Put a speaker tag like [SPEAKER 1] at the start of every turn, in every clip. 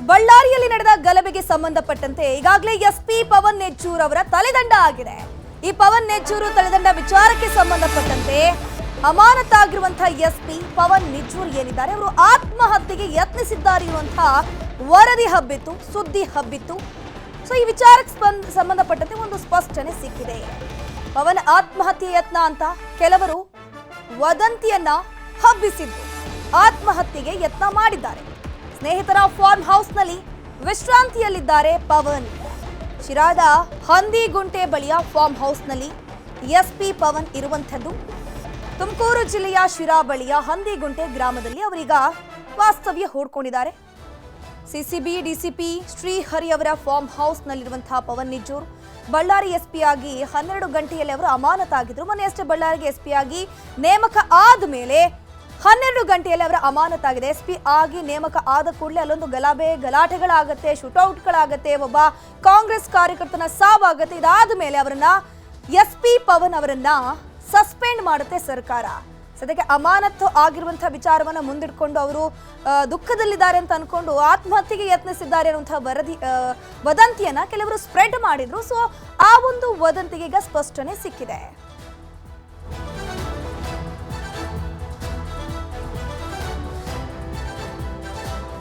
[SPEAKER 1] ಬಳ್ಳಾರಿಯಲ್ಲಿ ನಡೆದ ಗಲಭೆಗೆ ಸಂಬಂಧಪಟ್ಟಂತೆ ಈಗಾಗಲೇ ಎಸ್ಪಿ ಪವನ್ ನೆಚ್ಚೂರ್ ಅವರ ತಲೆದಂಡ ಆಗಿದೆ. ಈ ಪವನ್ ನೆಚ್ಚೂರು ತಲೆದಂಡ ವಿಚಾರಕ್ಕೆ ಸಂಬಂಧಪಟ್ಟಂತೆ ಅಮಾನತಾಗಿರುವಂತಹ ಎಸ್ಪಿ ಪವನ್ ನೆಚ್ಚೂರ್ ಏನಿದ್ದಾರೆ ಅವರು ಆತ್ಮಹತ್ಯೆಗೆ ಯತ್ನಿಸಿದ್ದಾರೆ ಎನ್ನುವಂತಹ ವರದಿ ಹಬ್ಬಿತ್ತು, ಸುದ್ದಿ ಹಬ್ಬಿತ್ತು. ಸೊ ಈ ವಿಚಾರಕ್ಕೆ ಸಂಬಂಧಪಟ್ಟಂತೆ ಒಂದು ಸ್ಪಷ್ಟನೆ ಸಿಕ್ಕಿದೆ. ಪವನ್ ಆತ್ಮಹತ್ಯೆ ಯತ್ನ ಅಂತ ಕೆಲವರು ವದಂತಿಯನ್ನ ಹಬ್ಬಿಸಿದ್ದು ಆತ್ಮಹತ್ಯೆಗೆ ಯತ್ನ ಮಾಡಿದ್ದಾರೆ. ಸ್ನೇಹಿತರ ಫಾರ್ಮ್ ಹೌಸ್ನಲ್ಲಿ ವಿಶ್ರಾಂತಿಯಲ್ಲಿದ್ದಾರೆ ಪವನ್. ಶಿರಾದ ಹಂದಿಗುಂಟೆ ಬಳಿಯ ಫಾರ್ಮ್ ಹೌಸ್ನಲ್ಲಿ ಎಸ್ಪಿ ಪವನ್ ಇರುವಂಥದ್ದು. ತುಮಕೂರು ಜಿಲ್ಲೆಯ ಶಿರಾ ಬಳಿಯ ಹಂದಿಗುಂಟೆ ಗ್ರಾಮದಲ್ಲಿ ಅವರೀಗ ವಾಸ್ತವ್ಯ ಹೂಡ್ಕೊಂಡಿದ್ದಾರೆ. ಸಿಸಿಬಿ ಡಿಸಿಪಿ ಶ್ರೀಹರಿ ಅವರ ಫಾರ್ಮ್ ಹೌಸ್ನಲ್ಲಿರುವಂತಹ ಪವನ್ ನೆಚ್ಚೂರ್ ಬಳ್ಳಾರಿ ಎಸ್ಪಿ ಆಗಿ 12 ಗಂಟೆಯಲ್ಲಿ ಅವರು ಅಮಾನತಾಗಿದ್ರು. ಮೊನ್ನೆಯಷ್ಟೇ ಬಳ್ಳಾರಿಗೆ ಎಸ್ಪಿ ಆಗಿ ನೇಮಕ ಆದ ಮೇಲೆ 12 ಗಂಟೆಯಲ್ಲಿ ಅವರ ಅಮಾನತಾಗಿದೆ. ಎಸ್ಪಿ ಆಗಿ ನೇಮಕ ಆದ ಕೂಡಲೇ ಅಲ್ಲೊಂದು ಗಲಾಟೆಗಳಾಗತ್ತೆ, ಶೂಟೌಟ್ಗಳಾಗತ್ತೆ, ಒಬ್ಬ ಕಾಂಗ್ರೆಸ್ ಕಾರ್ಯಕರ್ತನ ಸಾವಾಗತ್ತೆ. ಇದಾದ ಮೇಲೆ ಅವರನ್ನ ಎಸ್ಪಿ ಪವನ್ ಅವರನ್ನ ಸಸ್ಪೆಂಡ್ ಮಾಡುತ್ತೆ ಸರ್ಕಾರ. ಸದ್ಯಕ್ಕೆ ಅಮಾನತು ಆಗಿರುವಂತಹ ವಿಚಾರವನ್ನ ಮುಂದಿಟ್ಕೊಂಡು ಅವರು ದುಃಖದಲ್ಲಿದ್ದಾರೆ ಅಂತ ಅನ್ಕೊಂಡು ಆತ್ಮಹತ್ಯೆಗೆ ಯತ್ನಿಸಿದ್ದಾರೆ ಅನ್ನುವಂತಹ ವದಂತಿಯನ್ನ ಕೆಲವರು ಸ್ಪ್ರೆಡ್ ಮಾಡಿದ್ರು. ಸೊ ಆ ಒಂದು ವದಂತಿಗೆ ಈಗ ಸ್ಪಷ್ಟನೆ ಸಿಕ್ಕಿದೆ.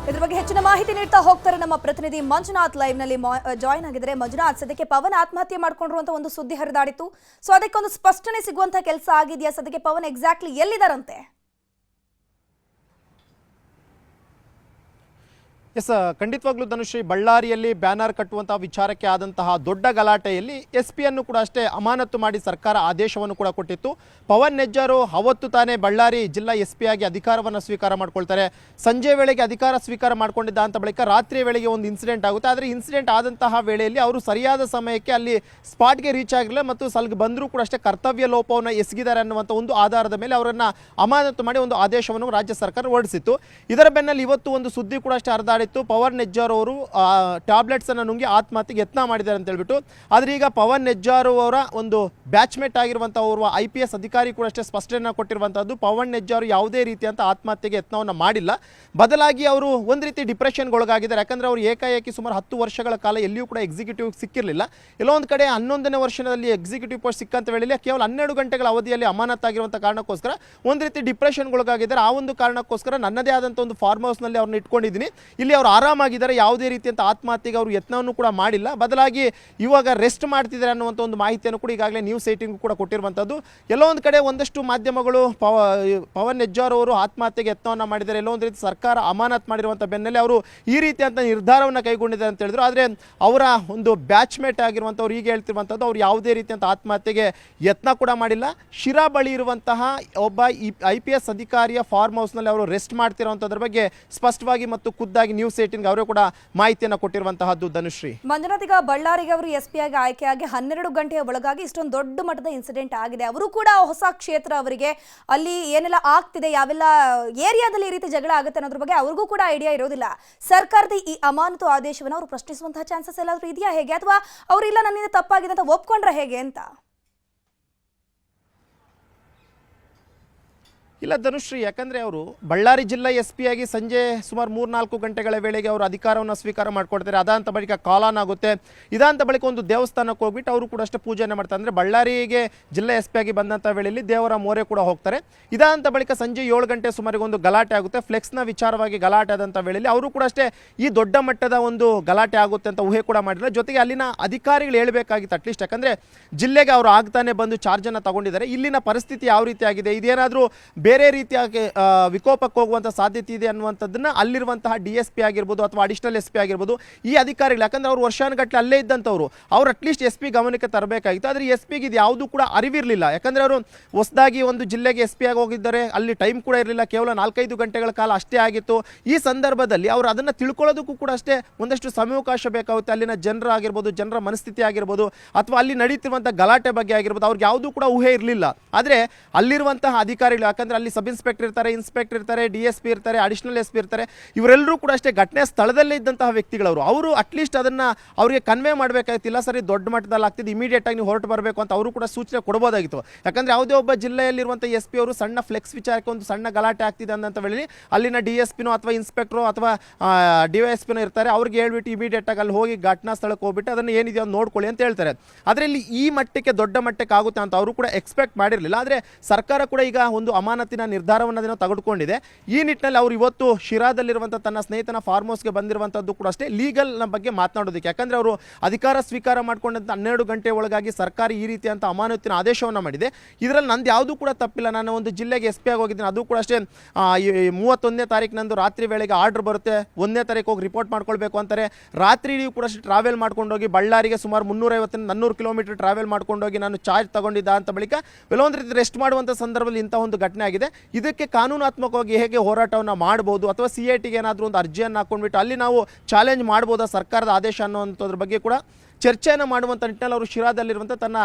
[SPEAKER 1] ಇದ್ರ ಬಗ್ಗೆ ಹೆಚ್ಚಿನ ಮಾಹಿತಿ ನೀಡ್ತಾ ಹೋಗ್ತಾರೆ ನಮ್ಮ ಪ್ರತಿನಿಧಿ ಮಂಜುನಾಥ್ ಲೈವ್ ನಲ್ಲಿ ಜಾಯಿನ್ ಆಗಿದ್ದಾರೆ. ಮಂಜುನಾಥ್, ಸದ್ಯಕ್ಕೆ ಪವನ್ ಆತ್ಮಹತ್ಯೆ ಮಾಡ್ಕೊಂಡಿರುವಂತ ಒಂದು ಸುದ್ದಿ ಹರಿದಾಡಿತ್ತು. ಸೊ ಅದಕ್ಕೆ ಒಂದು ಸ್ಪಷ್ಟನೆ ಸಿಗುವಂತ ಕೆಲಸ ಆಗಿದೆಯಾ? ಸದ್ಯಕ್ಕೆ ಪವನ್ ಎಕ್ಸಾಕ್ಟ್ಲಿ ಎಲ್ಲಿದ್ದಾರಂತೆ?
[SPEAKER 2] ಎಸ್, ಖಂಡಿತವಾಗ್ಲೂ ಧನುಶ್ರೀ, ಬಳ್ಳಾರಿಯಲ್ಲಿ ಬ್ಯಾನರ್ ಕಟ್ಟುವಂತಹ ವಿಚಾರಕ್ಕೆ ಆದಂತಹ ದೊಡ್ಡ ಗಲಾಟೆಯಲ್ಲಿ ಎಸ್ಪಿಯನ್ನು ಕೂಡ ಅಷ್ಟೇ ಅಮಾನತು ಮಾಡಿ ಸರ್ಕಾರ ಆದೇಶವನ್ನು ಕೂಡ ಕೊಟ್ಟಿತ್ತು. ಪವನ್ ನೆಚ್ಚೂರ್ ಅವತ್ತು ತಾನೇ ಬಳ್ಳಾರಿ ಜಿಲ್ಲಾ ಎಸ್ಪಿ ಆಗಿ ಅಧಿಕಾರವನ್ನು ಸ್ವೀಕಾರ ಮಾಡ್ಕೊಳ್ತಾರೆ. ಸಂಜೆ ವೇಳೆಗೆ ಅಧಿಕಾರ ಸ್ವೀಕಾರ ಮಾಡ್ಕೊಂಡಿದ್ದ ಅಂತ ಬಳಿಕ ರಾತ್ರಿಯ ವೇಳೆಗೆ ಒಂದು ಇನ್ಸಿಡೆಂಟ್ ಆಗುತ್ತೆ. ಆದರೆ ಇನ್ಸಿಡೆಂಟ್ ಆದಂತಹ ವೇಳೆಯಲ್ಲಿ ಅವರು ಸರಿಯಾದ ಸಮಯಕ್ಕೆ ಅಲ್ಲಿ ಸ್ಪಾಟ್ಗೆ ರೀಚ್ ಆಗಿರಲಿಲ್ಲ ಮತ್ತು ಸಲ್ಗೆ ಬಂದರೂ ಕೂಡ ಅಷ್ಟೇ ಕರ್ತವ್ಯ ಲೋಪವನ್ನು ಎಸಗಿದ್ದಾರೆ ಅನ್ನುವಂಥ ಒಂದು ಆಧಾರದ ಮೇಲೆ ಅವರನ್ನು ಅಮಾನತು ಮಾಡಿ ಒಂದು ಆದೇಶವನ್ನು ರಾಜ್ಯ ಸರ್ಕಾರ ಹೊರಡಿಸಿತ್ತು. ಇದರ ಬೆನ್ನಲ್ಲಿ ಇವತ್ತು ಒಂದು ಸುದ್ದಿ ಕೂಡ ಅಷ್ಟೇ ಹರಿದಾಡಿತ್ತು. ಪವನ್ ನೆಚ್ಚೂರ್ ಅವರು ಟ್ಯಾಬ್ಲೆಟ್ಸ್ ಅನ್ನು ನುಂಗಿ ಆತ್ಮಹತ್ಯೆಗೆ ಯತ್ನ ಮಾಡಿದ್ದಾರೆ ಅಂತ ಹೇಳ್ಬಿಟ್ಟು. ಆದರೆ ಈಗ ಪವನ್ ನೆಚ್ಚೂರ್ ಅವರ ಒಂದು ಬ್ಯಾಚ್ಮೇಟ್ ಆಗಿರುವಂತಹ ಓರ್ವ IPS ಅಧಿಕಾರಿ ಕೂಡ ಅಷ್ಟೇ ಸ್ಪಷ್ಟನೆ ಕೊಟ್ಟಿರುವಂತಹದ್ದು. ಪವನ್ ನೆಚ್ಚೂರ್ ಯಾವುದೇ ರೀತಿಯಂತ ಆತ್ಮಹತ್ಯೆಗೆ ಯತ್ನವನ್ನು ಮಾಡಿಲ್ಲ, ಬದಲಾಗಿ ಅವರು ಒಂದು ರೀತಿ ಡಿಪ್ರೆಷನ್ಗೆ ಒಳಗಾಗಿದ್ದಾರೆ. ಯಾಕಂದ್ರೆ ಅವರು ಏಕಾಏಕಿ ಸುಮಾರು 10 ವರ್ಷಗಳ ಕಾಲ ಎಲ್ಲಿಯೂ ಕೂಡ ಎಕ್ಸಿಕ್ಯೂಟಿವ್ ಸಿಕ್ಕಿರಲಿಲ್ಲ. ಎಲ್ಲೋ ಒಂದು ಕಡೆ 11ನೇ ವರ್ಷದಲ್ಲಿ ಎಕ್ಸಿಕ್ಯೂಟಿವ್ ಪೋಸ್ಟ್ ಸಿಕ್ಕಂತ ವೇಳೆಯಲ್ಲಿ ಕೇವಲ 12 ಗಂಟೆಗಳ ಅವಧಿಯಲ್ಲಿ ಅಮಾನತಾಗಿರುವಂಥ ಕಾರಣಕ್ಕೋಸ್ಕರ ಒಂದು ರೀತಿ ಡಿಪ್ರೆಷನ್ಗೆ ಒಳಗಾಗಿದ್ದಾರೆ. ಆ ಒಂದು ಕಾರಣಕ್ಕೋಸ್ಕರ ನನ್ನದೇ ಆದಂಥ ಒಂದು ಫಾರ್ಮ್ ಹೌಸ್ನಲ್ಲಿ ಅವ್ರನ್ನ ಇಟ್ಕೊಂಡಿದ್ದೀನಿ, ಇಲ್ಲಿ ಅವರು ಆರಾಮಾಗಿದ್ದಾರೆ, ಯಾವುದೇ ರೀತಿಯಂತ ಆತ್ಮಹತ್ಯೆಗೆ ಅವರು ಯತ್ನವನ್ನು ಕೂಡ ಮಾಡಿಲ್ಲ, ಬದಲಾಗಿ ಇವಾಗ ರೆಸ್ಟ್ ಮಾಡ್ತಿದ್ದಾರೆ ಅನ್ನುವಂಥ ಒಂದು ಮಾಹಿತಿಯನ್ನು ಕೂಡ ಈಗಾಗಲೇ ನ್ಯೂಸ್ 18 ಕೂಡ ಕೊಟ್ಟಿರುವಂಥದ್ದು. ಎಲ್ಲೋ ಒಂದು ಕಡೆ ಒಂದಷ್ಟು ಮಾಧ್ಯಮಗಳು ಪವನ್ ನೆಚ್ಚೂರ್ ಅವರು ಆತ್ಮಹತ್ಯೆಗೆ ಯತ್ನವನ್ನು ಮಾಡಿದ್ದಾರೆ, ಎಲ್ಲೋ ಒಂದು ರೀತಿ ಸರ್ಕಾರ ಅಮಾನತ್ ಮಾಡಿರುವಂಥ ಬೆನ್ನಲ್ಲೇ ಅವರು ಈ ರೀತಿಯಂಥ ನಿರ್ಧಾರವನ್ನು ಕೈಗೊಂಡಿದ್ದಾರೆ ಅಂತ ಹೇಳಿದ್ರು. ಆದರೆ ಅವರ ಒಂದು ಬ್ಯಾಚ್ಮೇಟ್ ಆಗಿರುವಂಥವ್ರು ಈಗ ಹೇಳ್ತಿರುವಂಥದ್ದು ಅವರು ಯಾವುದೇ ರೀತಿಯಂಥ ಆತ್ಮಹತ್ಯೆಗೆ ಯತ್ನ ಕೂಡ ಮಾಡಿಲ್ಲ. ಶಿರಾ ಬಳಿ ಇರುವಂತಹ ಒಬ್ಬ IPS ಅಧಿಕಾರಿಯ ಫಾರ್ಮ್ ಹೌಸ್ನಲ್ಲಿ ಅವರು ರೆಸ್ಟ್ ಮಾಡ್ತಿರುವಂಥದ್ರ ಬಗ್ಗೆ ಸ್ಪಷ್ಟವಾಗಿ ಮತ್ತು ಖುದ್ದಾಗಿ ನ್ಯೂಸ್ 18 ಅವರು ಕೂಡ ಮಾಹಿತಿಯನ್ನು ಕೊಟ್ಟಿರುವಂತಹದ್ದು. ಧನುಶ್ರೀ,
[SPEAKER 1] ಮಂಜುನಾಥ್, ಈಗ ಬಳ್ಳಾರಿಗೆ ಅವರು ಎಸ್ಪಿ ಆಗಿ ಆಯ್ಕೆಯಾಗಿ 12 ಗಂಟೆಯ ಒಳಗಾಗಿ ಇಷ್ಟೊಂದು ದೊಡ್ಡ ಮಟ್ಟದ ಇನ್ಸಿಡೆಂಟ್ ಆಗಿದೆ. ಅವರು ಕೂಡ ಹೊಸ ಕ್ಷೇತ್ರ, ಅವರಿಗೆ ಅಲ್ಲಿ ಏನೆಲ್ಲ ಆಗ್ತಿದೆ, ಯಾವೆಲ್ಲ ಏರಿಯಾದಲ್ಲಿ ಈ ರೀತಿ ಜಗಳ ಆಗುತ್ತೆ ಅನ್ನೋದ್ರ ಬಗ್ಗೆ ಅವ್ರಿಗೂ ಕೂಡ ಐಡಿಯಾ ಇರೋದಿಲ್ಲ. ಸರ್ಕಾರದ ಈ ಅಮಾನತು ಆದೇಶವನ್ನು ಅವರು ಪ್ರಶ್ನಿಸುವಂತಹ ಚಾನ್ಸಸ್ ಎಲ್ಲಾದ್ರೂ ಇದೆಯಾ ಹೇಗೆ, ಅಥವಾ ಅವರಿಲ್ಲ ನನ್ನಿಂದ ತಪ್ಪಾಗಿದೆ ಅಂತ ಒಪ್ಕೊಂಡ್ರೆ ಹೇಗೆ ಅಂತ?
[SPEAKER 2] ಇಲ್ಲ ಧನುಶ್ರೀ, ಯಾಕಂದರೆ ಅವರು ಬಳ್ಳಾರಿ ಜಿಲ್ಲಾ SP ಆಗಿ ಸಂಜೆ ಸುಮಾರು 3-4 ಗಂಟೆಗಳ ವೇಳೆಗೆ ಅವರು ಅಧಿಕಾರವನ್ನು ಸ್ವೀಕಾರ ಮಾಡ್ಕೊಡ್ತಾರೆ. ಅದಾಂತ ಬಳಿಕ ಕಾಲಾನ್ ಆಗುತ್ತೆ. ಇದಾಂತ ಬಳಿಕ ಒಂದು ದೇವಸ್ಥಾನಕ್ಕೆ ಹೋಗ್ಬಿಟ್ಟು ಅವರು ಕೂಡ ಅಷ್ಟೇ ಪೂಜೆಯನ್ನು ಮಾಡ್ತಾರೆ. ಅಂದರೆ ಬಳ್ಳಾರಿಗೆ ಜಿಲ್ಲಾ SP ಆಗಿ ಬಂದಂಥ ವೇಳೆಯಲ್ಲಿ ದೇವರ ಮೋರೆ ಕೂಡ ಹೋಗ್ತಾರೆ. ಇದಾಂತ ಬಳಿಕ ಸಂಜೆ 7 ಗಂಟೆ ಸುಮಾರಿಗೆ ಒಂದು ಗಲಾಟೆ ಆಗುತ್ತೆ. ಫ್ಲೆಕ್ಸ್ನ ವಿಚಾರವಾಗಿ ಗಲಾಟೆ ಆದಂಥ ವೇಳೆಯಲ್ಲಿ ಅವರು ಕೂಡ ಅಷ್ಟೇ ಈ ದೊಡ್ಡ ಮಟ್ಟದ ಒಂದು ಗಲಾಟೆ ಆಗುತ್ತೆ ಅಂತ ಊಹೆ ಕೂಡ ಮಾಡಿಲ್ಲ. ಜೊತೆಗೆ ಅಲ್ಲಿನ ಅಧಿಕಾರಿಗಳು ಹೇಳಬೇಕಾಗಿತ್ತು ಅಟ್ಲೀಸ್ಟ್, ಯಾಕಂದರೆ ಜಿಲ್ಲೆಗೆ ಅವರು ಆಗ್ತಾನೆ ಬಂದು ಚಾರ್ಜನ್ನು ತಗೊಂಡಿದ್ದಾರೆ. ಇಲ್ಲಿನ ಪರಿಸ್ಥಿತಿ ಯಾವ ರೀತಿ ಆಗಿದೆ, ಇದೇನಾದರೂ ಬೇರೆ ರೀತಿಯಾಗಿ ವಿಕೋಪಕ್ಕೆ ಹೋಗುವಂಥ ಸಾಧ್ಯತೆ ಇದೆ ಅನ್ನುವಂಥದ್ದನ್ನು ಅಲ್ಲಿರುವಂತಹ DSP ಆಗಿರ್ಬೋದು ಅಥವಾ ಅಡಿಷನಲ್ SP ಆಗಿರ್ಬೋದು ಈ ಅಧಿಕಾರಿಗಳು, ಯಾಕಂದರೆ ಅವರು ವರ್ಷಾನುಗಟ್ಟಲೆ ಅಲ್ಲೇ ಇದ್ದಂಥವ್ರು, ಅವ್ರು ಅಟ್ಲೀಸ್ಟ್ SP ಗಮನಕ್ಕೆ ತರಬೇಕಾಗಿತ್ತು. ಆದರೆ SPಗೆ ಇದು ಯಾವುದೂ ಕೂಡ ಅರಿವಿರಲಿಲ್ಲ. ಯಾಕಂದರೆ ಅವರು ಹೊಸದಾಗಿ ಒಂದು ಜಿಲ್ಲೆಗೆ SP ಆಗಿ ಹೋಗಿದ್ದಾರೆ, ಅಲ್ಲಿ ಟೈಮ್ ಕೂಡ ಇರಲಿಲ್ಲ, ಕೇವಲ 4-5 ಗಂಟೆಗಳ ಕಾಲ ಅಷ್ಟೇ ಆಗಿತ್ತು. ಈ ಸಂದರ್ಭದಲ್ಲಿ ಅವರು ಅದನ್ನು ತಿಳ್ಕೊಳ್ಳೋದಕ್ಕೂ ಕೂಡ ಅಷ್ಟೇ ಒಂದಷ್ಟು ಸಮಯಾವಕಾಶ ಬೇಕಾಗುತ್ತೆ. ಅಲ್ಲಿನ ಜನರಾಗಿರ್ಬೋದು, ಜನರ ಮನಸ್ಥಿತಿ ಆಗಿರ್ಬೋದು, ಅಥವಾ ಅಲ್ಲಿ ನಡೀತಿರುವಂಥ ಗಲಾಟೆ ಬಗ್ಗೆ ಆಗಿರ್ಬೋದು, ಅವ್ರಿಗೆ ಯಾವುದೂ ಕೂಡ ಊಹೆ ಇರಲಿಲ್ಲ. ಆದರೆ ಅಲ್ಲಿರುವಂತಹ ಅಧಿಕಾರಿಗಳು, ಯಾಕಂದರೆ ಅಲ್ಲಿ ಸಬ್ ಇನ್ಸ್ಪೆಕ್ಟರ್ ಇರ್ತಾರೆ, ಇನ್ಸ್ಪೆಕ್ಟರ್ ಇರ್ತಾರೆ, DSP ಇರ್ತಾರೆ, ಅಡಿಷನಲ್ SP ಇರ್ತಾರೆ. ಇವರೆಲ್ಲರೂ ಕೂಡ ಅಷ್ಟೇ ಘಟನೆ ಸ್ಥಳದಲ್ಲೇ ಇದ್ದಂತಹ ವ್ಯಕ್ತಿಗಳವರು. ಅವರು ಅಟ್ಲೀಸ್ಟ್ ಅದನ್ನು ಅವರಿಗೆ ಕನ್ವೆ ಮಾಡಬೇಕಾಗಿತ್ತಿಲ್ಲ, ಸರಿ ದೊಡ್ಡ ಮಟ್ಟದಲ್ಲಿ ಆಗ್ತಿದ್ದು ಇಮಿಡಿಯೇಟಾಗಿ ನೀವು ಹೊರಟು ಬರಬೇಕು ಅಂತ ಅವರು ಕೂಡ ಸೂಚನೆ ಕೊಡ್ಬೋದಾಗಿತ್ತು. ಯಾಕಂದರೆ ಯಾವುದೇ ಒಬ್ಬ ಜಿಲ್ಲೆಯಲ್ಲಿರುವಂಥ SP ಅವರು ಸಣ್ಣ ಫ್ಲೆಕ್ಸ್ ವಿಚಾರಕ್ಕೆ ಒಂದು ಸಣ್ಣ ಗಲಾಟೆ ಆಗ್ತಿದೆ ಅಂತ ಹೇಳಿ ಅಲ್ಲಿನ DSPನೋ ಅಥವಾ ಇನ್ಸ್ಪೆಕ್ಟ್ರೋ ಅಥವಾ DYSPನೋ ಇರ್ತಾರೆ, ಅವ್ರಿಗೆ ಹೇಳ್ಬಿಟ್ಟು ಇಮಿಡಿಯೇಟಾಗಿ ಅಲ್ಲಿ ಹೋಗಿ ಘಟನಾ ಸ್ಥಳಕ್ಕೆ ಹೋಗ್ಬಿಟ್ಟು ಅದನ್ನು ಏನಿದೆಯೋ ಅದು ನೋಡ್ಕೊಳ್ಳಿ ಅಂತ ಹೇಳ್ತಾರೆ. ಆದರೆ ಇಲ್ಲಿ ಈ ಮಟ್ಟಕ್ಕೆ ದೊಡ್ಡ ಮಟ್ಟಕ್ಕೆ ಆಗುತ್ತೆ ಅಂತ ಅವರು ಕೂಡ ಎಕ್ಸ್ಪೆಕ್ಟ್ ಮಾಡಿರಲಿಲ್ಲ. ಆದರೆ ಸರ್ಕಾರ ಕೂಡ ಈಗ ಒಂದು ಅಮಾನತಿನ ನಿರ್ಧಾರವನ್ನು ಅದನ್ನು ತೆಗೆದುಕೊಂಡಿದೆ. ಈ ನಿಟ್ಟಿನಲ್ಲಿ ಅವರು ಇವತ್ತು ಶಿರಾದಲ್ಲಿರುವಂಥ ತನ್ನ ಸ್ನೇಹಿತನ ಫಾರ್ಮ್ ಹೌಸ್ಗೆ ಬಂದಿರುವಂಥದ್ದು ಕೂಡ ಅಷ್ಟೇ ಲೀಗಲ್ನ ಬಗ್ಗೆ ಮಾತನಾಡೋದಕ್ಕೆ. ಯಾಕಂದರೆ ಅವರು ಅಧಿಕಾರ ಸ್ವೀಕಾರ ಮಾಡ್ಕೊಂಡಂಥ 12 ಗಂಟೆ ಒಳಗಾಗಿ ಸರ್ಕಾರ ಈ ರೀತಿಯಂಥ ಅಮಾನತಿನ ಆದೇಶವನ್ನು ಮಾಡಿದೆ. ಇದರಲ್ಲಿ ನಂದು ಯಾವುದೂ ಕೂಡ ತಪ್ಪಿಲ್ಲ. ನಾನು ಒಂದು ಜಿಲ್ಲೆಗೆ SP ಆಗಿ ಹೋಗಿದ್ದೀನಿ, ಅದು ಕೂಡ ಅಷ್ಟೇ 31ನೇ ತಾರೀಕಿನಂದು ರಾತ್ರಿ ವೇಳೆಗೆ ಆರ್ಡರ್ ಬರುತ್ತೆ, 1ನೇ ತಾರೀಕು ಹೋಗಿ ರಿಪೋರ್ಟ್ ಮಾಡ್ಕೊಳ್ಬೇಕು ಅಂತಾರೆ. ರಾತ್ರಿ ಕೂಡ ಅಷ್ಟೇ ಟ್ರಾವೆಲ್ ಮಾಡ್ಕೊಂಡೋಗಿ ಬಳ್ಳಾರಿಗೆ ಸುಮಾರು 350-400 ಕಿಲೋಮೀಟರ್ ಟ್ರಾವೆಲ್ ಮಾಡ್ಕೊಂಡೋಗಿ ನಾನು ಚಾರ್ಜ್ ತಗೊಂಡಿದ್ದ ಅಂತ ಬಳಿಕ ಕೆಲವೊಂದು ರೀತಿ ರೆಸ್ಟ್ ಮಾಡುವಂಥ ಸಂದರ್ಭದಲ್ಲಿ ಇಂಥ ಒಂದು ಘಟನೆ ಆಗಿದೆ. ಇದಕ್ಕೆ ಕಾನೂನಾತ್ಮಕವಾಗಿ ಹೇಗೆ ಹೋರಾಟವನ್ನು ಮಾಡ್ಬೋದು ಅಥವಾ CITಗೆ ಏನಾದರೂ ಒಂದು ಅರ್ಜಿಯನ್ನು ಹಾಕೊಂಡ್ಬಿಟ್ಟು ಅಲ್ಲಿ ನಾವು ಚಾಲೆಂಜ್ ಮಾಡ್ಬೋದಾ ಸರ್ಕಾರದ ಆದೇಶ ಅನ್ನೋಂಥದ್ರ ಬಗ್ಗೆ ಕೂಡ ಚರ್ಚೆಯನ್ನು ಮಾಡುವಂಥ ನಿಟ್ಟಿನಲ್ಲಿ ಅವರು ಶಿರಾದಲ್ಲಿರುವಂಥ ತನ್ನ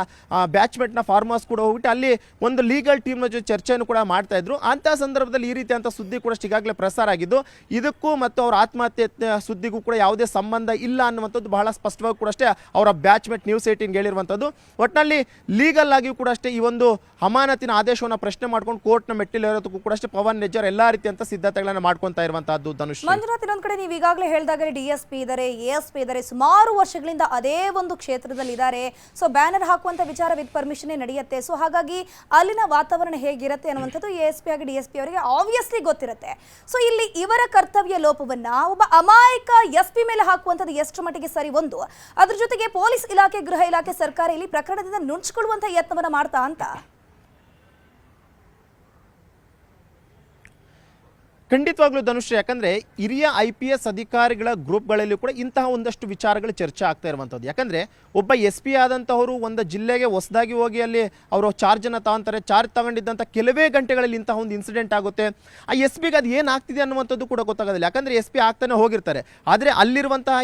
[SPEAKER 2] ಬ್ಯಾಚ್ಮೆಂಟ್ನ ಫಾರ್ಮ್ ಹೌಸ್ ಕೂಡ ಹೋಗ್ಬಿಟ್ಟು ಅಲ್ಲಿ ಒಂದು ಲೀಗಲ್ ಟೀಮ್ನ ಜೊತೆ ಚರ್ಚೆಯನ್ನು ಕೂಡ ಮಾಡ್ತಾಯಿದ್ರು. ಅಂಥ ಸಂದರ್ಭದಲ್ಲಿ ಈ ರೀತಿಯಂಥ ಸುದ್ದಿ ಕೂಡ ಈಗಾಗಲೇ ಪ್ರಸಾರ ಆಗಿದ್ದು, ಇದಕ್ಕೂ ಮತ್ತು ಅವರ ಆತ್ಮಹತ್ಯೆ ಸುದ್ದಿಗೂ ಕೂಡ ಯಾವುದೇ ಸಂಬಂಧ ಇಲ್ಲ ಅನ್ನುವಂಥದ್ದು ಬಹಳ ಸ್ಪಷ್ಟವಾಗಿ ಕೂಡ ಅಷ್ಟೇ ಅವರ ಬ್ಯಾಚ್ಮೆಂಟ್ ನ್ಯೂಸ್ 18ಗೆ ಹೇಳಿರುವಂಥದ್ದು. ಒಟ್ಟಿನಲ್ಲಿ ಲೀಗಲ್ ಆಗಿಯೂ ಕೂಡ ಅಷ್ಟೇ ಈ ಒಂದು ಅಮಾನತಿನ ಆದೇಶವನ್ನು ಪ್ರಶ್ನೆ ಮಾಡ್ಕೊಂಡು ಕೋರ್ಟ್ನ ಮೆಟ್ಟಿಲೇರೋದಕ್ಕೂ ಕೂಡ ಅಷ್ಟೇ ಪವನ್ ನೆಜ್ಜರ್ ಎಲ್ಲ ರೀತಿಯಂಥ ಸಿದ್ಧತೆಗಳನ್ನು ಮಾಡ್ಕೊತಾ ಇರುವಂತಹದ್ದು. ಧನುಷ್
[SPEAKER 1] ಮಂಜುನಾಥ್, ಇನ್ನೊಂದು ಕಡೆ ನೀವು ಈಗಾಗಲೇ ಹೇಳಿದಾಗ DSP ಇದ್ದಾರೆ, ASP ಇದ್ದಾರೆ, ಸುಮಾರು ವರ್ಷಗಳಿಂದ ಅದೇ ಒಂದು ಕ್ಷೇತ್ರದಲ್ಲಿ ಇದ್ದಾರೆ. ಸೊ ಬ್ಯಾನರ್ ಹಾಕುವಂತ ವಿಚಾರ ವಿತ್ ಪರ್ಮಿಷನ್ ನಡೆಯುತ್ತೆ. ಸೊ ಹಾಗಾಗಿ ಅಲ್ಲಿನ ವಾತಾವರಣ ಹೇಗಿರುತ್ತೆ ಅನ್ನುವಂಥದ್ದು ASP ಆಗಿ DSP ಅವರಿಗೆ ಆಬ್ವಿಯಸ್ಲಿ ಗೊತ್ತಿರುತ್ತೆ. ಸೊ ಇಲ್ಲಿ ಇವರ ಕರ್ತವ್ಯ ಲೋಪವನ್ನ ಒಬ್ಬ ಅಮಾಯಕ SP ಮೇಲೆ ಹಾಕುವಂಥದ್ದು ಎಷ್ಟು ಮಟ್ಟಿಗೆ ಸರಿ? ಒಂದು, ಅದ್ರ ಜೊತೆಗೆ ಪೊಲೀಸ್ ಇಲಾಖೆ, ಗೃಹ ಇಲಾಖೆ, ಸರ್ಕಾರ ಇಲ್ಲಿ ಪ್ರಕರಣದಿಂದ ನುಣುಚಿಕೊಳ್ಳುವಂತ ಯತ್ನವನ್ನ ಮಾಡ್ತಾ ಅಂತ.
[SPEAKER 2] ಖಂಡಿತವಾಗ್ಲೂ ಧನುಷ್, ಯಾಕಂದರೆ ಹಿರಿಯ IPS ಅಧಿಕಾರಿಗಳ ಗ್ರೂಪ್ಗಳಲ್ಲಿ ಕೂಡ ಇಂತಹ ಒಂದಷ್ಟು ವಿಚಾರಗಳು ಚರ್ಚೆ ಆಗ್ತಾ ಇರುವಂಥದ್ದು. ಯಾಕಂದರೆ ಒಬ್ಬ SP ಆದಂಥವರು ಒಂದು ಜಿಲ್ಲೆಗೆ ಹೊಸದಾಗಿ ಹೋಗಿ ಅಲ್ಲಿ ಅವರು ಚಾರ್ಜನ್ನು ತಗೊಂತಾರೆ. ಚಾರ್ಜ್ ತಗೊಂಡಿದ್ದಂಥ ಕೆಲವೇ ಗಂಟೆಗಳಲ್ಲಿ ಇಂತಹ ಒಂದು ಇನ್ಸಿಡೆಂಟ್ ಆಗುತ್ತೆ. ಆ SPಗೆ ಅದು ಏನಾಗ್ತಿದೆ ಅನ್ನುವಂಥದ್ದು ಕೂಡ ಗೊತ್ತಾಗೋದಿಲ್ಲ. ಯಾಕಂದರೆ SP ಆಗ್ತಾನೆ ಹೋಗಿರ್ತಾರೆ. ಆದರೆ ಅಲ್ಲಿರುವಂತಹ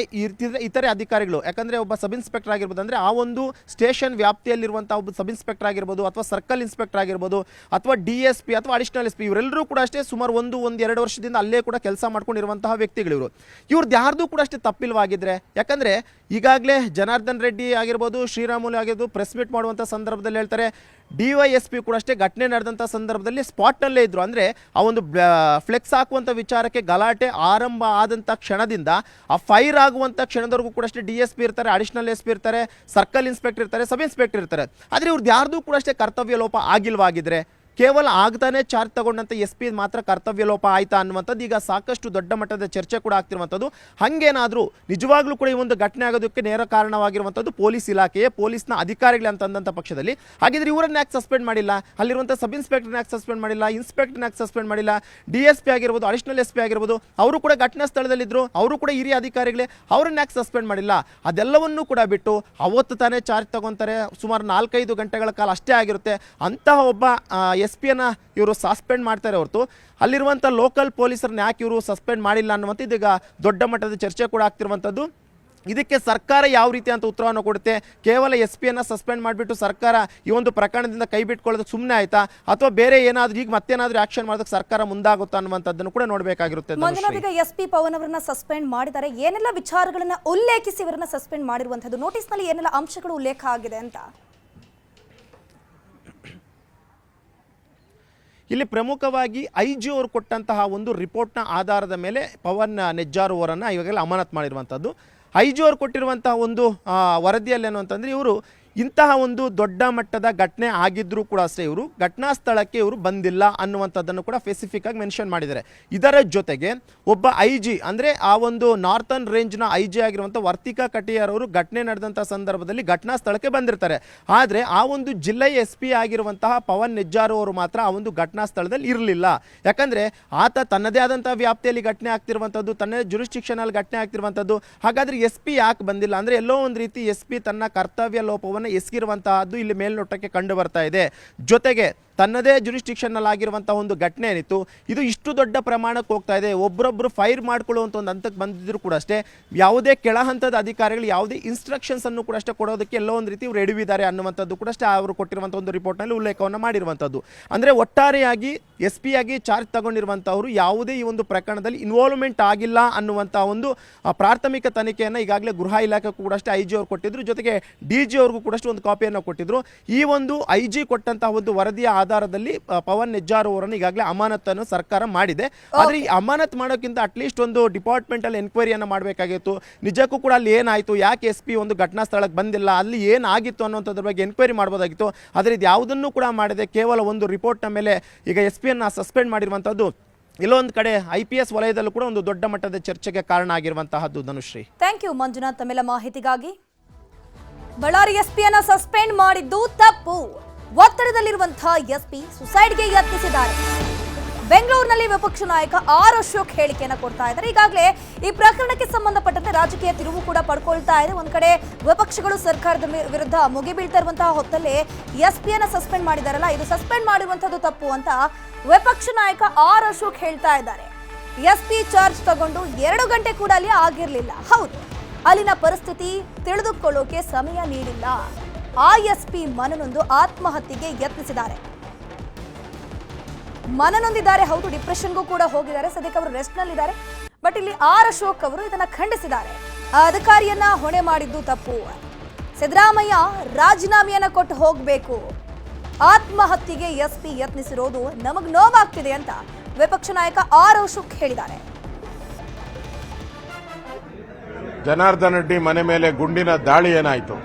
[SPEAKER 2] ಇತರೆ ಅಧಿಕಾರಿಗಳು, ಯಾಕಂದರೆ ಒಬ್ಬ ಸಬ್ ಇನ್ಸ್ಪೆಕ್ಟರ್ ಆಗಿರ್ಬೋದು, ಅಂದರೆ ಆ ಒಂದು ಸ್ಟೇಷನ್ ವ್ಯಾಪ್ತಿಯಲ್ಲಿರುವಂಥ ಒಬ್ಬ ಸಬ್ ಇನ್ಸ್ಪೆಕ್ಟರ್ ಆಗಿರ್ಬೋದು ಅಥವಾ ಸರ್ಕಲ್ ಇನ್ಸ್ಪೆಕ್ಟರ್ ಆಗಿರ್ಬೋದು ಅಥವಾ DSP ಅಥವಾ ಅಡಿಷನಲ್ SP, ಇವರೆಲ್ಲರೂ ಕೂಡ ಅಷ್ಟೇ ಸುಮಾರು 1-2 ವರ್ಷದಿಂದ ಅಲ್ಲೇ ಕೂಡ ಕೆಲಸ ಮಾಡ್ಕೊಂಡಿರುವಂತಹ ವ್ಯಕ್ತಿಗಳಿವರು. ಇವ್ರದ್ದು ಯಾರ್ದು ಕೂಡ ಅಷ್ಟೇ ತಪ್ಪಿಲ್ವಾಗಿದ್ರೆ, ಯಾಕಂದರೆ ಈಗಾಗಲೇ ಜನಾರ್ದನ್ ರೆಡ್ಡಿ ಆಗಿರ್ಬೋದು, ಶ್ರೀರಾಮುಲು ಆಗಿರ್ಬೋದು ಪ್ರೆಸ್ ಮೀಟ್ ಮಾಡುವಂಥ ಸಂದರ್ಭದಲ್ಲಿ ಹೇಳ್ತಾರೆ, DYSP ಕೂಡ ಅಷ್ಟೇ ಘಟನೆ ನಡೆದಂಥ ಸಂದರ್ಭದಲ್ಲಿ ಸ್ಪಾಟ್ನಲ್ಲೇ ಇದ್ದರು. ಅಂದರೆ ಆ ಒಂದು ಫ್ಲೆಕ್ಸ್ ಹಾಕುವಂಥ ವಿಚಾರಕ್ಕೆ ಗಲಾಟೆ ಆರಂಭ ಆದಂಥ ಕ್ಷಣದಿಂದ ಆ ಫೈರ್ ಆಗುವಂಥ ಕ್ಷಣದವರೆಗೂ ಕೂಡ ಅಷ್ಟೇ DSP ಇರ್ತಾರೆ, ಅಡಿಷನಲ್ SP ಇರ್ತಾರೆ, ಸರ್ಕಲ್ ಇನ್ಸ್ಪೆಕ್ಟರ್ ಇರ್ತಾರೆ, ಸಬ್ ಇನ್ಸ್ಪೆಕ್ಟರ್ ಇರ್ತಾರೆ. ಆದರೆ ಇವ್ರದ್ದು ಯಾರ್ದು ಕೂಡ ಅಷ್ಟೇ ಕರ್ತವ್ಯ ಲೋಪ ಆಗಿಲ್ವಾಗಿದ್ರೆ, ಕೇವಲ ಆಗ್ತಾನೆ ಚಾರ್ಜ್ ತಗೊಂಡಂಥ SP ಮಾತ್ರ ಕರ್ತವ್ಯ ಲೋಪ ಆಯ್ತಾ ಅನ್ನುವಂಥದ್ದು ಈಗ ಸಾಕಷ್ಟು ದೊಡ್ಡ ಮಟ್ಟದ ಚರ್ಚೆ ಕೂಡ ಆಗ್ತಿರುವಂಥದ್ದು. ಹಾಗೇನಾದರೂ ನಿಜವಾಗ್ಲೂ ಕೂಡ ಈ ಒಂದು ಘಟನೆ ಆಗೋದಕ್ಕೆ ನೇರ ಕಾರಣವಾಗಿರುವಂಥದ್ದು ಪೊಲೀಸ್ ಇಲಾಖೆಯೇ, ಪೊಲೀಸ್ನ ಅಧಿಕಾರಿಗಳೇ ಅಂತಂದಂಥ ಪಕ್ಷದಲ್ಲಿ, ಹಾಗಿದ್ರೆ ಇವರನ್ನ ಯಾಕೆ ಸಸ್ಪೆಂಡ್ ಮಾಡಿಲ್ಲ? ಅಲ್ಲಿರುವಂಥ ಸಬ್ ಇನ್ಸ್ಪೆಕ್ಟರ್ನ ಯಾಕೆ ಸಸ್ಪೆಂಡ್ ಮಾಡಿಲ್ಲ? ಇನ್ಸ್ಪೆಕ್ಟರ್ನ ಯಾಕೆ ಸಸ್ಪೆಂಡ್ ಮಾಡಿಲ್ಲ? DSP ಆಗಿರ್ಬೋದು, ಅಡಿಷನಲ್ SP ಆಗಿರ್ಬೋದು, ಅವರು ಕೂಡ ಘಟನಾ ಸ್ಥಳದಲ್ಲಿದ್ದರು, ಅವರು ಕೂಡ ಹಿರಿಯ ಅಧಿಕಾರಿಗಳೇ, ಅವ್ರನ್ನ ಯಾಕೆ ಸಸ್ಪೆಂಡ್ ಮಾಡಿಲ್ಲ? ಅದೆಲ್ಲವನ್ನೂ ಕೂಡ ಬಿಟ್ಟು ಅವತ್ತು ತಾನೇ ಚಾರ್ಜ್ ತಗೊತಾರೆ, ಸುಮಾರು 4-5 ಗಂಟೆಗಳ ಕಾಲ ಅಷ್ಟೇ ಆಗಿರುತ್ತೆ. ಅಂತಹ ಒಬ್ಬ SP-ಯನ್ನು ಇವರು ಸಸ್ಪೆಂಡ್ ಮಾಡ್ತಾರೆ ಹೊರತು ಅಲ್ಲಿರುವಂಥ ಲೋಕಲ್ ಪೊಲೀಸರನ್ನ ಯಾಕೆ ಇವರು ಸಸ್ಪೆಂಡ್ ಮಾಡಿಲ್ಲ ಅನ್ನುವಂಥ ಇದೀಗ ದೊಡ್ಡ ಮಟ್ಟದ ಚರ್ಚೆ ಕೂಡ ಆಗ್ತಿರುವಂಥದ್ದು. ಇದಕ್ಕೆ ಸರ್ಕಾರ ಯಾವ ರೀತಿ ಅಂತ ಉತ್ತರವನ್ನು ಕೊಡುತ್ತೆ? ಕೇವಲ SP-ಯನ್ನು ಸಸ್ಪೆಂಡ್ ಮಾಡಿಬಿಟ್ಟು ಸರ್ಕಾರ ಈ ಒಂದು ಪ್ರಕರಣದಿಂದ ಕೈ ಬಿಟ್ಕೊಳ್ಳೋದಕ್ಕೆ ಸುಮ್ಮನೆ ಆಯ್ತಾ, ಅಥವಾ ಬೇರೆ ಏನಾದರೂ ಈಗ ಮತ್ತೇನಾದರೂ ಆಕ್ಷನ್ ಮಾಡೋದಕ್ಕೆ ಸರ್ಕಾರ ಮುಂದಾಗುತ್ತಾ ಅನ್ನುವಂಥದ್ದನ್ನು ಕೂಡ ನೋಡಬೇಕಾಗಿರುತ್ತೆ.
[SPEAKER 1] ಮಂಜುನಾಥ್, SP ಪವನ್ ಅವರನ್ನ ಸಸ್ಪೆಂಡ್ ಮಾಡಿದ್ದಾರೆ, ಏನೆಲ್ಲ ವಿಚಾರಗಳನ್ನ ಉಲ್ಲೇಖಿಸಿ ಇವರನ್ನ ಸಸ್ಪೆಂಡ್ ಮಾಡಿರುವಂಥದ್ದು? ನೋಟಿಸ್ನಲ್ಲಿ ಏನೆಲ್ಲ ಅಂಶಗಳು ಉಲ್ಲೇಖ ಆಗಿದೆ ಅಂತ?
[SPEAKER 2] ಇಲ್ಲಿ ಪ್ರಮುಖವಾಗಿ IG ಅವರು ಕೊಟ್ಟಂತಹ ಒಂದು ರಿಪೋರ್ಟ್ನ ಆಧಾರದ ಮೇಲೆ ಪವನ್ ನೆಜ್ಜಾರ್ ಅವರನ್ನು ಇವಾಗೆಲ್ಲ ಅಮಾನತು ಮಾಡಿರುವಂಥದ್ದು. IG ಅವರು ಕೊಟ್ಟಿರುವಂತಹ ಒಂದು ವರದಿಯಲ್ಲಿ ಏನು ಅಂತಂದರೆ, ಇವರು ಇಂತಹ ಒಂದು ದೊಡ್ಡ ಮಟ್ಟದ ಘಟನೆ ಆಗಿದ್ರೂ ಕೂಡ ಅಷ್ಟೇ ಇವರು ಘಟನಾ ಸ್ಥಳಕ್ಕೆ ಇವರು ಬಂದಿಲ್ಲ ಅನ್ನುವಂಥದ್ದನ್ನು ಕೂಡ ಸ್ಪೆಸಿಫಿಕ್ ಆಗಿ ಮೆನ್ಷನ್ ಮಾಡಿದ್ದಾರೆ. ಇದರ ಜೊತೆಗೆ ಒಬ್ಬ IG ಅಂದರೆ ಆ ಒಂದು ನಾರ್ತನ್ ರೇಂಜ್ನ IG ಆಗಿರುವಂಥ ವರ್ತಿಕಾ ಕಟಿಯಾರ್ ಅವರು ಘಟನೆ ನಡೆದಂಥ ಸಂದರ್ಭದಲ್ಲಿ ಘಟನಾ ಸ್ಥಳಕ್ಕೆ ಬಂದಿರ್ತಾರೆ. ಆದರೆ ಆ ಒಂದು ಜಿಲ್ಲೆಯ SP ಆಗಿರುವಂತಹ ಪವನ್ ನೆಜ್ಜಾರ್ ಅವರು ಮಾತ್ರ ಆ ಒಂದು ಘಟನಾ ಸ್ಥಳದಲ್ಲಿ ಇರಲಿಲ್ಲ. ಯಾಕಂದರೆ ಆತ ತನ್ನದೇ ಆದಂಥ ವ್ಯಾಪ್ತಿಯಲ್ಲಿ ಘಟನೆ ಆಗ್ತಿರುವಂಥದ್ದು, ತನ್ನದೇ ಜುರಿಸ್ಟಿಕ್ಷನಲ್ಲಿ ಘಟನೆ ಆಗ್ತಿರುವಂಥದ್ದು. ಹಾಗಾದರೆ SP ಯಾಕೆ ಬಂದಿಲ್ಲ ಅಂದರೆ, ಎಲ್ಲೋ ಒಂದು ರೀತಿ SP ತನ್ನ ಕರ್ತವ್ಯ ಲೋಪವನ್ನು ಎಸಗಿರುವಂತಹದ್ದು ಇಲ್ಲಿ ಮೇಲ್ನೋಟಕ್ಕೆ ಕಂಡು ಬರ್ತಾ ಇದೆ. ಜೊತೆಗೆ ತನ್ನದೇ ಜುರಿಸ್ಟಿಕ್ಷನ್ ಆಗಿರುವಂತಹ ಒಂದು ಘಟನೆ ಏನಿತ್ತು, ಇದು ಇಷ್ಟು ಇಷ್ಟು ದೊಡ್ಡ ಪ್ರಮಾಣಕ್ಕೆ ಹೋಗ್ತಾ ಇದೆ. ಒಬ್ಬರೊಬ್ಬರು ಫೈರ್ ಮಾಡ್ಕೊಳ್ಳುವಂಥ ಒಂದು ಹಂತಕ್ಕೆ ಬಂದಿದ್ರು ಕೂಡ ಅಷ್ಟೇ ಯಾವುದೇ ಕೆಳ ಹಂತದ ಅಧಿಕಾರಿಗಳು ಯಾವುದೇ ಇನ್ಸ್ಟ್ರಕ್ಷನ್ಸ್ ಅನ್ನು ಕೂಡ ಅಷ್ಟೇ ಕೊಡೋದಕ್ಕೆ ಎಲ್ಲೋ ಒಂದು ರೀತಿ ಇವರು ಎಡವಿದ್ದಾರೆ ಅನ್ನುವಂಥದ್ದು ಕೂಡ ಅಷ್ಟೇ ಅವರು ಕೊಟ್ಟಿರುವಂಥ ಒಂದು ರಿಪೋರ್ಟ್ನಲ್ಲಿ ಉಲ್ಲೇಖವನ್ನು ಮಾಡಿರುವಂಥದ್ದು. ಅಂದರೆ ಒಟ್ಟಾರೆಯಾಗಿ SP ಆಗಿ ಚಾರ್ಜ್ ತಗೊಂಡಿರುವಂಥವರು ಯಾವುದೇ ಈ ಒಂದು ಪ್ರಕರಣದಲ್ಲಿ ಇನ್ವಾಲ್ವ್ಮೆಂಟ್ ಆಗಿಲ್ಲ ಅನ್ನುವಂಥ ಒಂದು ಪ್ರಾಥಮಿಕ ತನಿಖೆಯನ್ನು ಈಗಾಗಲೇ ಗೃಹ ಇಲಾಖೆಗೂ ಕೂಡ ಅಷ್ಟೇ IG ಅವರು ಕೊಟ್ಟಿದ್ರು, ಜೊತೆಗೆ DG ಅವ್ರಿಗೂ ಕೂಡ ಒಂದು ಕಾಪಿಯನ್ನು ಕೊಟ್ಟಿದ್ರು. ಈ ಒಂದು IG ಕೊಟ್ಟಂತಹ ಒಂದು ವರದಿಯ ಆಧಾರದಲ್ಲಿ ಪವನ್ ನೆಜ್ಜಾರ್ ಅವರನ್ನು ಈಗಾಗಲೇ ಅಮಾನತನ್ನು ಸರ್ಕಾರ ಮಾಡಿದೆ. ಆದರೆ ಈ ಅಮಾನತ್ ಮಾಡೋಕ್ಕಿಂತ ಅಟ್ಲೀಸ್ಟ್ ಒಂದು ಡಿಪಾರ್ಟ್ಮೆಂಟಲ್ ಎನ್ಕ್ವೈರಿಯನ್ನು ಮಾಡಬೇಕಾಗಿತ್ತು. ನಿಜಕ್ಕೂ ಕೂಡ ಅಲ್ಲಿ ಏನಾಯಿತು, ಯಾಕೆ SP ಒಂದು ಘಟನಾ ಸ್ಥಳಕ್ಕೆ ಬಂದಿಲ್ಲ, ಅಲ್ಲಿ ಏನಾಗಿತ್ತು ಅನ್ನೋಂಥದ್ರ ಬಗ್ಗೆ ಎನ್ಕ್ವೈರಿ ಮಾಡಬಹುದಾಗಿತ್ತು. ಆದರೆ ಇದು ಯಾವುದನ್ನು ಕೂಡ ಮಾಡದೆ ಕೇವಲ ಒಂದು ರಿಪೋರ್ಟ್ನ ಮೇಲೆ ಈಗ SP-ಯನ್ನು ಸಸ್ಪೆಂಡ್ ಮಾಡಿರುವಂಥದ್ದು ಇಲ್ಲೊಂದು ಕಡೆ IPS ವಲಯದಲ್ಲೂ ಕೂಡ ಒಂದು ದೊಡ್ಡ ಮಟ್ಟದ ಚರ್ಚೆಗೆ ಕಾರಣ ಆಗಿರುವಂತಹದ್ದು. ಧನುಶ್ರೀ,
[SPEAKER 1] ಥ್ಯಾಂಕ್ ಯು ಮಂಜುನಾಥ್ ತಮ್ಮೆಲ್ಲ ಮಾಹಿತಿಗಾಗಿ. ಬಳ್ಳಾರಿ SP-ಯನ್ನು ಸಸ್ಪೆಂಡ್ ಮಾಡಿದ್ದು ತಪ್ಪು. ಒತ್ತಡದಲ್ಲಿರುವಂತಹ SP ಸುಸೈಡ್ಗೆ ಯತ್ನಿಸಿದ್ದಾರೆ. ಬೆಂಗಳೂರಿನಲ್ಲಿ ವಿಪಕ್ಷ ನಾಯಕ ಆರ್ ಅಶೋಕ್ ಹೇಳಿಕೆಯನ್ನು ಕೊಡ್ತಾ ಇದ್ದಾರೆ. ಈಗಾಗಲೇ ಈ ಪ್ರಕರಣಕ್ಕೆ ಸಂಬಂಧಪಟ್ಟಂತೆ ರಾಜಕೀಯ ತಿರುವು ಕೂಡ ಪಡ್ಕೊಳ್ತಾ ಇದೆ. ಒಂದ್ ಕಡೆ ವಿಪಕ್ಷಗಳು ಸರ್ಕಾರದ ವಿರುದ್ಧ ಮುಗಿಬೀಳ್ತಾ ಇರುವಂತಹ ಹೊತ್ತಲ್ಲಿ SP-ಯನ್ನು ಸಸ್ಪೆಂಡ್ ಮಾಡಿದಾರಲ್ಲ, ಇದು ಸಸ್ಪೆಂಡ್ ಮಾಡಿರುವಂತದ್ದು ತಪ್ಪು ಅಂತ ವಿಪಕ್ಷ ನಾಯಕ ಆರ್ ಅಶೋಕ್ ಹೇಳ್ತಾ ಇದ್ದಾರೆ. SP ಚಾರ್ಜ್ ತಗೊಂಡು 2 ಗಂಟೆ ಕೂಡ ಅಲ್ಲಿ ಆಗಿರ್ಲಿಲ್ಲ. ಹೌದು, ಅಲ್ಲಿನ ಪರಿಸ್ಥಿತಿ ತಿಳಿದುಕೊಳ್ಳೋಕೆ ಸಮಯ ನೀಡಿಲ್ಲ. ಆ SP ಮನನೊಂದು ಆತ್ಮಹತ್ಯೆಗೆ ಯತ್ನಿಸಿದ್ದಾರೆ. ಮನನೊಂದಿದ್ದಾರೆ, ಹೌದು, ಡಿಪ್ರೆಷನ್ಗೂ ಕೂಡ ಹೋಗಿದ್ದಾರೆ. ಸದ್ಯಕ್ಕೆ ಅವರು ರೆಸ್ಟ್ ನಲ್ಲಿದ್ದಾರೆ. ಬಟ್ ಇಲ್ಲಿ ಆರ್ ಅಶೋಕ್ ಅವರು ಇದನ್ನ ಖಂಡಿಸಿದ್ದಾರೆ. ಆ ಅಧಿಕಾರಿಯನ್ನ ಹೊಣೆ ಮಾಡಿದ್ದು ತಪ್ಪು. ಸಿದ್ದರಾಮಯ್ಯ ರಾಜೀನಾಮೆಯನ್ನ ಕೊಟ್ಟು ಹೋಗಬೇಕು. ಆತ್ಮಹತ್ಯೆಗೆ SP ಯತ್ನಿಸಿರೋದು ನಮಗ್ ನೋವಾಗ್ತಿದೆ ಅಂತ ವಿಪಕ್ಷ ನಾಯಕ ಆರ್ ಅಶೋಕ್ ಹೇಳಿದ್ದಾರೆ.
[SPEAKER 3] ಜನಾರ್ದನ್ ರೆಡ್ಡಿ ಮನೆ ಮೇಲೆ ಗುಂಡಿನ ದಾಳಿ ಏನಾಯಿತು,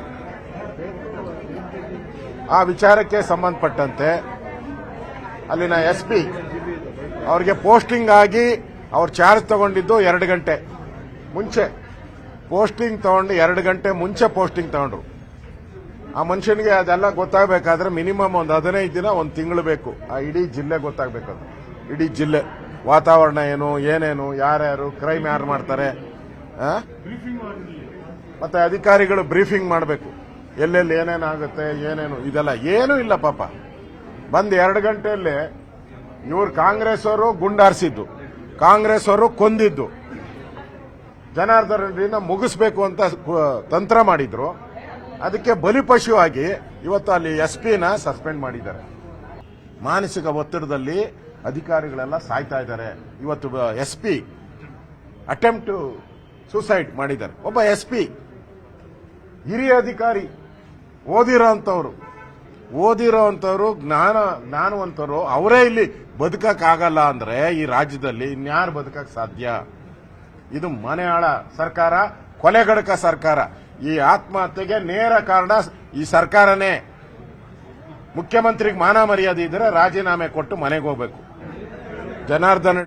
[SPEAKER 3] ಆ ವಿಚಾರಕ್ಕೆ ಸಂಬಂಧಪಟ್ಟಂತೆ ಅಲ್ಲಿನ SP ಅವರಿಗೆ ಪೋಸ್ಟಿಂಗ್ ಆಗಿ ಅವ್ರು ಚಾರ್ಜ್ ತಗೊಂಡಿದ್ದು 2 ಗಂಟೆ ಮುಂಚೆ. ಪೋಸ್ಟಿಂಗ್ ತಗೊಂಡು 2 ಗಂಟೆ ಮುಂಚೆ ಪೋಸ್ಟಿಂಗ್ ತಗೊಂಡ್ರು. ಆ ಮನುಷ್ಯನಿಗೆ ಅದೆಲ್ಲ ಗೊತ್ತಾಗಬೇಕಾದ್ರೆ ಮಿನಿಮಮ್ ಒಂದು 15 ದಿನ, 1 ತಿಂಗಳು ಬೇಕು. ಆ ಇಡೀ ಜಿಲ್ಲೆ ಗೊತ್ತಾಗಬೇಕದು. ಇಡೀ ಜಿಲ್ಲೆ ವಾತಾವರಣ ಏನು, ಏನೇನು, ಯಾರ್ಯಾರು ಕ್ರೈಮ್ ಯಾರು ಮಾಡ್ತಾರೆ, ಮತ್ತೆ ಅಧಿಕಾರಿಗಳು ಬ್ರೀಫಿಂಗ್ ಮಾಡಬೇಕು. ಎಲ್ಲೆಲ್ಲಿ ಏನೇನಾಗುತ್ತೆ, ಏನೇನು, ಇದೆಲ್ಲ ಏನೂ ಇಲ್ಲ ಪಾಪ. ಬಂದು 2 ಗಂಟೆಯಲ್ಲಿ ಇವ್ರು ಕಾಂಗ್ರೆಸ್ ಅವರು ಗುಂಡಾರಿಸಿದ್ದು, ಕಾಂಗ್ರೆಸ್ ಅವರು ಕೊಂದಿದ್ದು, ಜನಾರ್ದನ್ ರೆಡ್ಡಿನ ಮುಗಿಸ್ಬೇಕು ಅಂತ ತಂತ್ರ ಮಾಡಿದ್ರು. ಅದಕ್ಕೆ ಬಲಿಪಶುವಾಗಿ ಇವತ್ತು ಅಲ್ಲಿ SP-ನ ಸಸ್ಪೆಂಡ್ ಮಾಡಿದ್ದಾರೆ. ಮಾನಸಿಕ ಒತ್ತಡದಲ್ಲಿ ಅಧಿಕಾರಿಗಳೆಲ್ಲ ಸಾಯ್ತಾ ಇದ್ದಾರೆ. ಇವತ್ತು SP ಅಟೆಂಪ್ಟ್ ಸೂಸೈಡ್ ಮಾಡಿದ್ದಾರೆ. ಒಬ್ಬ SP ಹಿರಿಯ ಅಧಿಕಾರಿ, ಓದಿರೋಂಥವ್ರು ಜ್ಞಾನವಂತರು, ಅವರೇ ಇಲ್ಲಿ ಬದುಕಕ್ಕಾಗಲ್ಲ ಅಂದ್ರೆ ಈ ರಾಜ್ಯದಲ್ಲಿ ಇನ್ಯಾರು ಬದುಕಕ್ ಸಾಧ್ಯ? ಇದು ಮನೆಯಾಳ ಸರ್ಕಾರ, ಕೊಲೆಗಡಕ ಸರ್ಕಾರ. ಈ ಆತ್ಮಹತ್ಯೆಗೆ ನೇರ ಕಾರಣ ಈ ಸರ್ಕಾರನೇ. ಮುಖ್ಯಮಂತ್ರಿಗೆ ಮಾನ ಮರ್ಯಾದೆ ಇದ್ರೆ ರಾಜೀನಾಮೆ ಕೊಟ್ಟು ಮನೆಗೆ ಹೋಗ್ಬೇಕು. ಜನಾರ್ದನ್